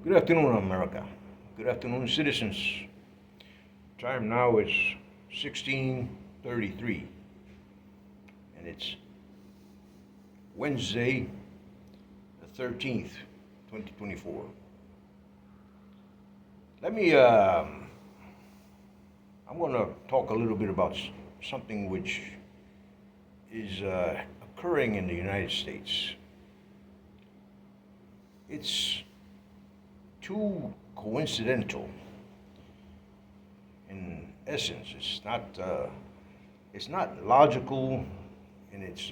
Good afternoon, America. Good afternoon, citizens. Time now is 16:33, and it's Wednesday, the 13th, 2024. Let me, I'm going to talk a little bit about something which is occurring in the United States. It's too coincidental in essence. It's not logical, and it's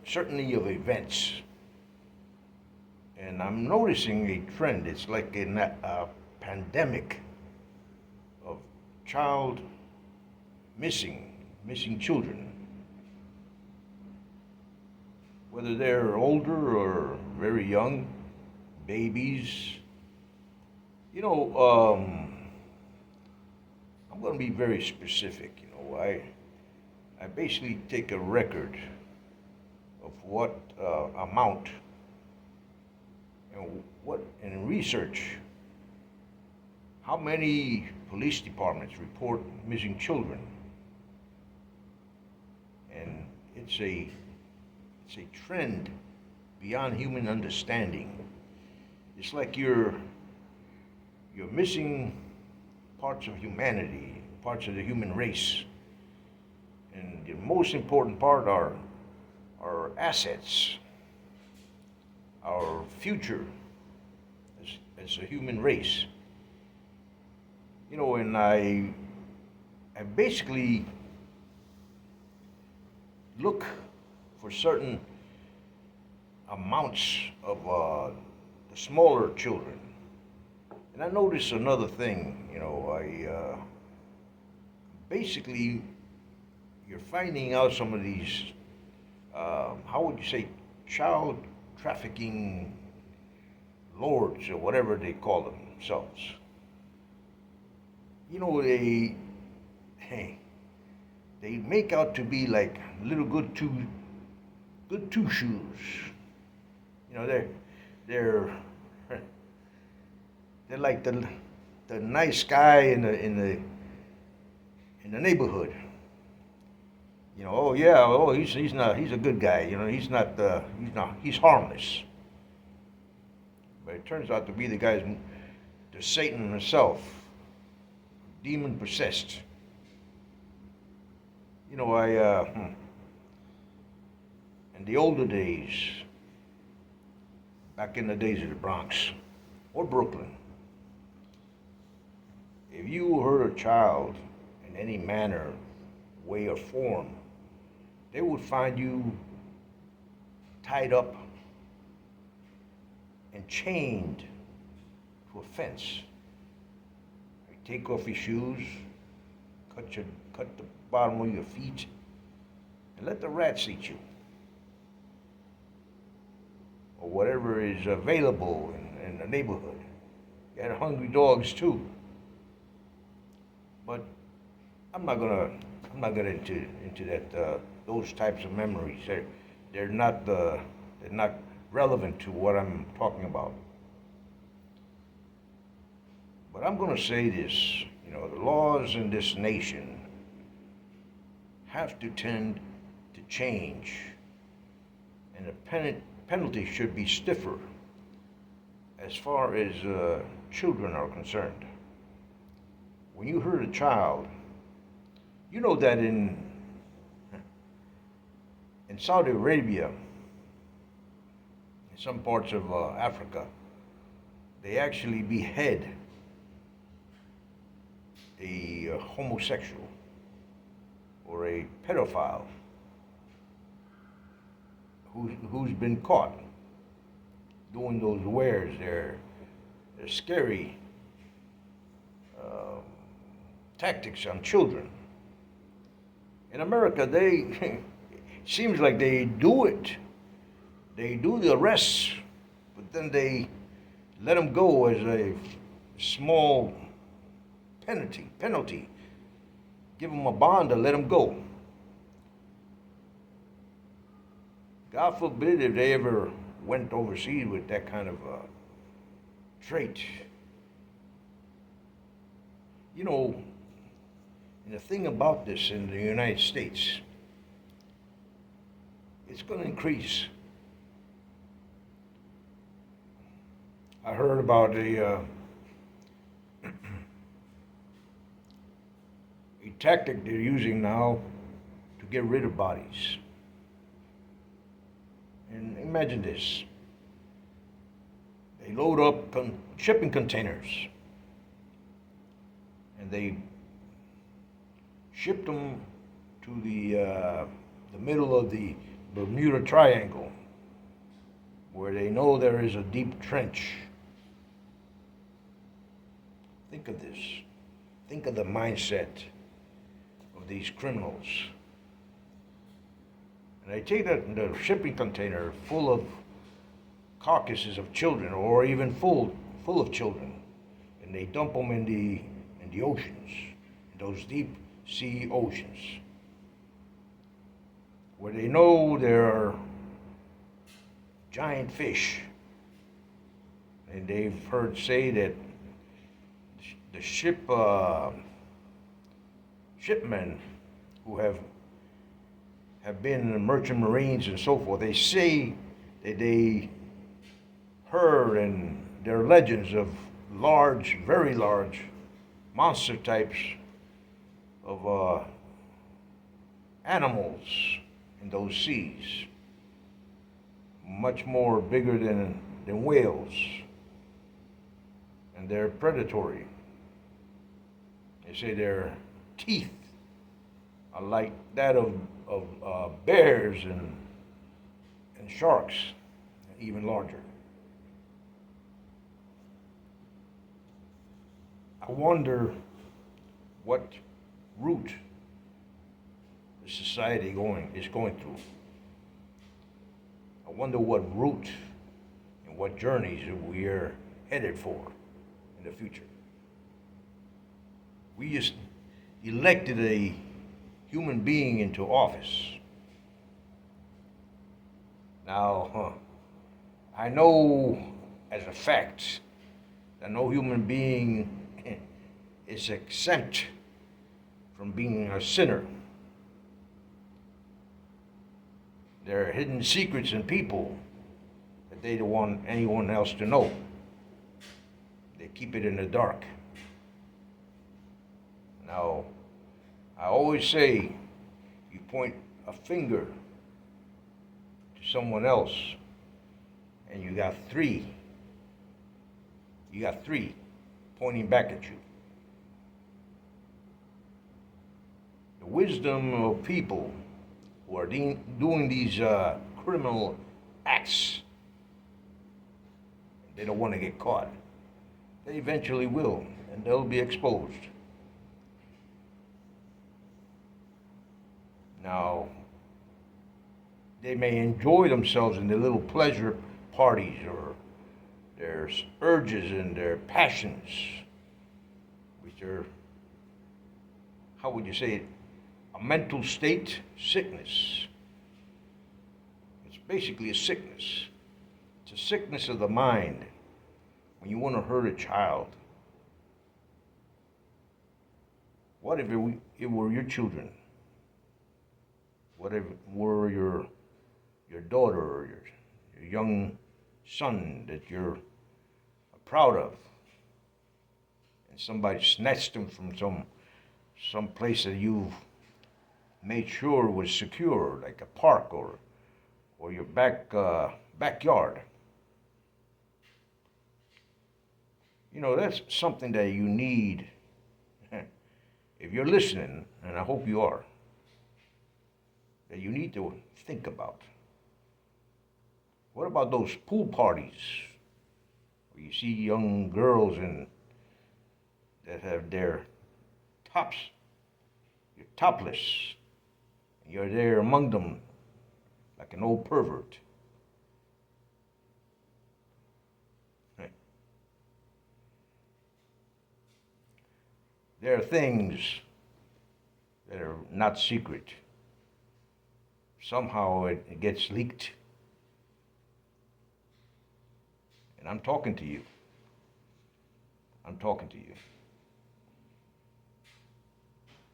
certainly of events. And I'm noticing a trend. It's like a pandemic of child missing children, whether they're older or very young, babies. You know, I'm going to be very specific. I basically take a record of what amount and what in research, how many police departments report missing children, and it's a trend beyond human understanding. It's like you're missing parts of humanity, parts of the human race. And the most important part are our assets, our future as a human race. And I basically look for certain amounts of the smaller children. And I notice another thing. I basically you're finding out some of these, how would you say, child trafficking lords or whatever they call themselves. Hey, they make out to be like little good two shoes. They're they're like the nice guy in the neighborhood. Oh yeah, he's a good guy. He's harmless. But it turns out to be the Satan himself, demon possessed. In the older days, back in the days of the Bronx or Brooklyn, if you hurt a child in any manner, way, or form, they would find you tied up and chained to a fence. They take off your shoes, cut the bottom of your feet, and let the rats eat you, or whatever is available in the neighborhood. You had hungry dogs too. But I'm not gonna into that those types of memories. They're not relevant to what I'm talking about. But I'm gonna say this. The laws in this nation have to tend to change, and the penalty should be stiffer as far as children are concerned. When you hurt a child, you know that in Saudi Arabia, in some parts of Africa, they actually behead a homosexual or a pedophile who's been caught doing those wares. They're scary uh, tactics on children. In America, they seems like they do it. They do the arrests, but then they let them go as a small penalty. Give them a bond to let them go. God forbid if they ever went overseas with that kind of trait. You know, and the thing about this in the United States, it's going to increase. I heard about a tactic they're using now to get rid of bodies. And imagine this. They load up shipping containers and they ship them to the middle of the Bermuda Triangle, where they know there is a deep trench. Think of this. Think of the mindset of these criminals. And they take the shipping container full of carcasses of children, or even full of children, and they dump them in the oceans, in those deep sea oceans, where they know there are giant fish. And they've heard say that the shipmen who have been merchant marines and so forth, they say that they heard and there are legends of large, very large monster types of animals in those seas, much more bigger than whales, and they're predatory. They say their teeth are like that of bears and sharks, even larger. I wonder what route the society is going through. I wonder what route and what journeys we are headed for in the future. We just elected a human being into office. Now, I know as a fact that no human being is exempt from being a sinner. There are hidden secrets in people that they don't want anyone else to know. They keep it in the dark. Now, I always say, you point a finger to someone else, and you got three. You got three pointing back at you. The wisdom of people who are doing these criminal acts, they don't want to get caught. They eventually will, and they'll be exposed. Now, they may enjoy themselves in their little pleasure parties or their urges and their passions, which are, how would you say it, a mental state sickness. It's basically a sickness. It's a sickness of the mind when you want to hurt a child. What if it were your children? What if it were your daughter or your young son that you're proud of, and somebody snatched him from some place that you've made sure was secure, like a park or your backyard? You know, that's something that you need. If you're listening, and I hope you are, that you need to think about. What about those pool parties where you see young girls that have their tops, you're topless, and you're there among them like an old pervert? There are things that are not secret. Somehow it gets leaked. And I'm talking to you. I'm talking to you.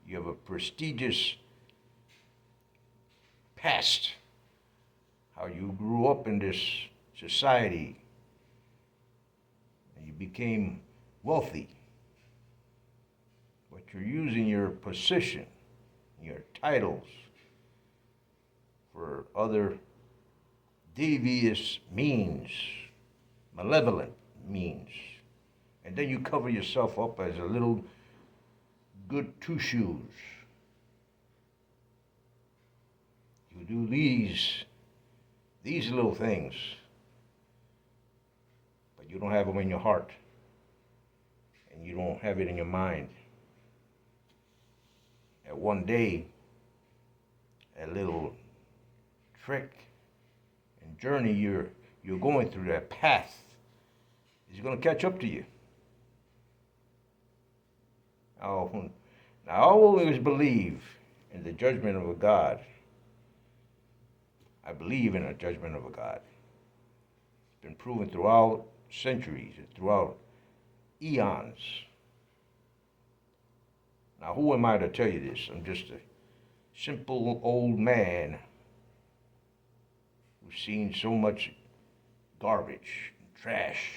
You have a prestigious past, how you grew up in this society and you became wealthy, but you're using your position, your titles for other devious means, malevolent means. And then you cover yourself up as a little good two shoes. You do these little things, but you don't have them in your heart, and you don't have it in your mind. And one day, a little trick and journey you're going through, that path is going to catch up to you. Now, I always believe in the judgment of a God. I believe in a judgment of a God. It's been proven throughout centuries, throughout eons. Now, who am I to tell you this? I'm just a simple old man who's seen so much garbage and trash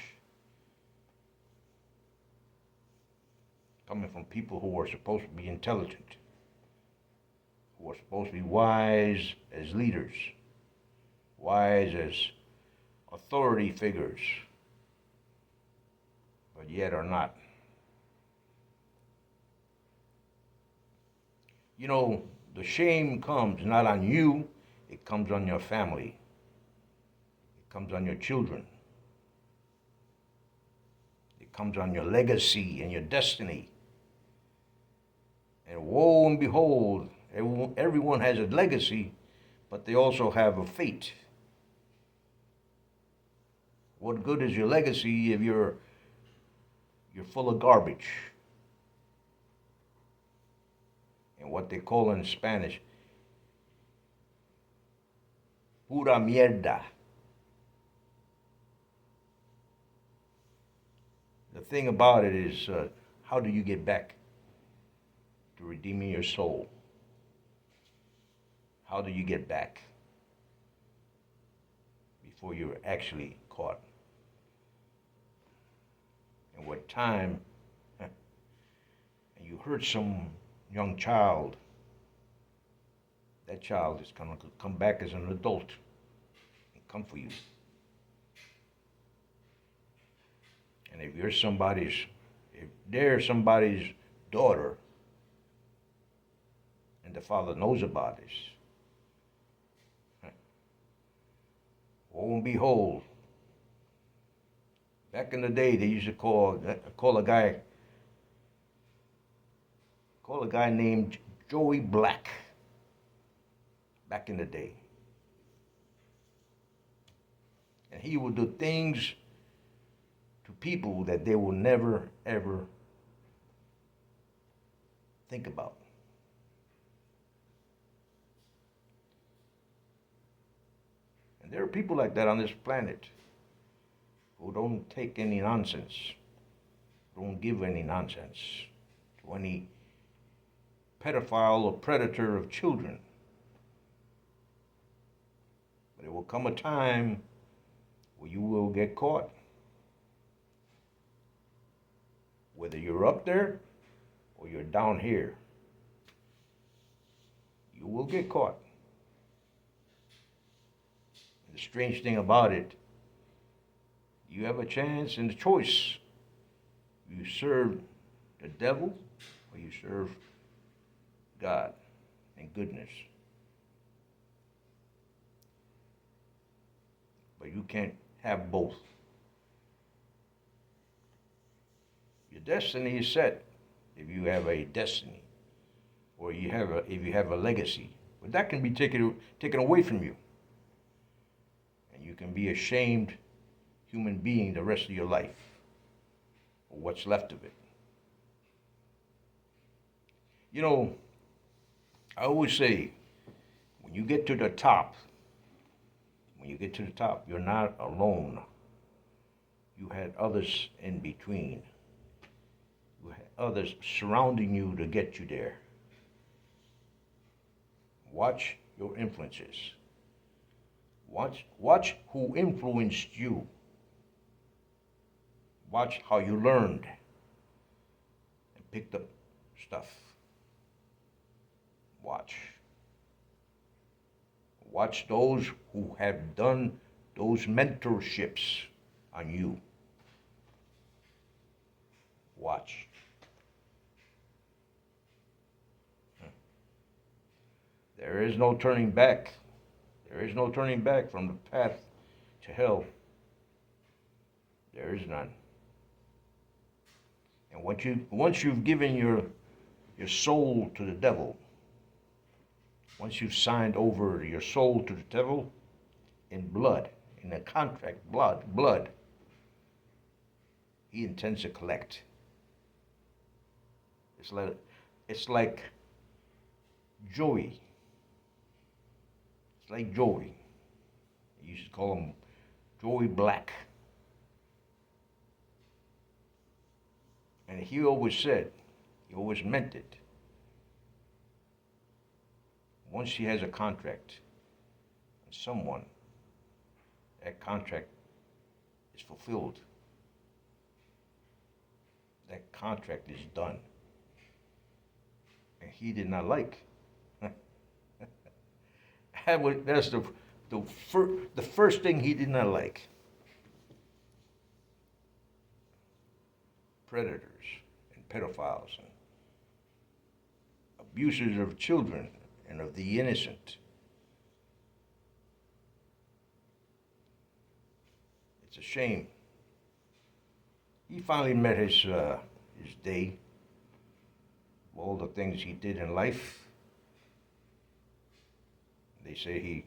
coming from people who are supposed to be intelligent, who are supposed to be wise as leaders, wise as authority figures, but yet are not. You know, the shame comes not on you, it comes on your family. It comes on your children. It comes on your legacy and your destiny. And woe and behold, everyone has a legacy, but they also have a fate. What good is your legacy if you're full of garbage? And what they call in Spanish, pura mierda. The thing about it is, how do you get back to redeeming your soul? How do you get back before you're actually caught? And what time, and you hurt some young child, that child is going to come back as an adult and come for you. And if they're somebody's daughter, and the father knows about this, woe and behold, back in the day they used to call a guy named Joey Black. Back in the day. And he would do things to people that they will never, ever think about. And there are people like that on this planet who don't take any nonsense, don't give any nonsense to any pedophile or predator of children. But there will come a time where you will get caught. Whether you're up there or you're down here, you will get caught. And the strange thing about it, you have a chance and a choice. You serve the devil or you serve God and goodness. But you can't have both. Your destiny is set if you have a destiny, or if you have a legacy. But that can be taken away from you, and you can be a shamed human being the rest of your life, or what's left of it. You know, I always say, when you get to the top, you're not alone. You had others in between. You had others surrounding you to get you there. Watch your influences. Watch who influenced you. Watch how you learned and picked up stuff. Watch. Watch those who have done those mentorships on you. Watch. There is no turning back. There is no turning back from the path to hell. There is none. And once you've given your soul to the devil, once you've signed over your soul to the devil in blood, in a contract, blood, he intends to collect. It's like Joey. It's like Joey. You used to call him Joey Black. And he always said, he always meant it. Once he has a contract with someone, that contract is fulfilled. That contract is done. And he did not like. That's the first thing he did not like. Predators and pedophiles and abusers of children and of the innocent. It's a shame. He finally met his day. All the things he did in life. They say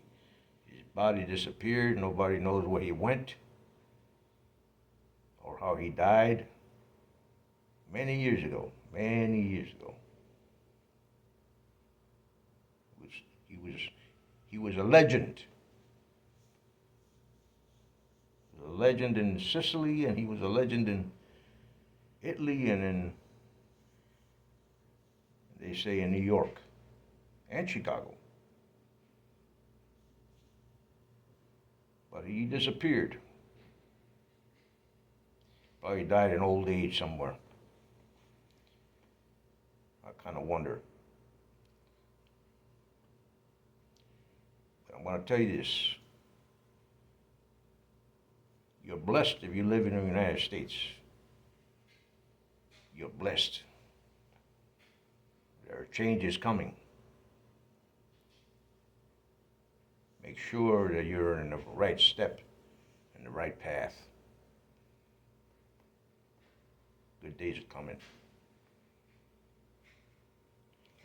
his body disappeared. Nobody knows where he went or how he died. Many years ago. He was a legend. He was a legend in Sicily, and he was a legend in Italy, and they say in New York and Chicago. But he disappeared. Probably died in old age somewhere. I kind of wonder. But I'm going to tell you this. You're blessed if you live in the United States. You're blessed. There are changes coming. Make sure that you're in the right step, in the right path. Good days are coming.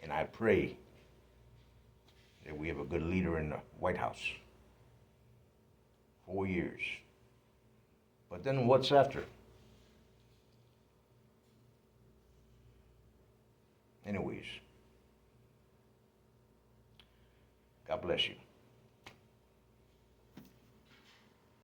And I pray that we have a good leader in the White House. 4 years. But then what's after? Anyways, God bless you.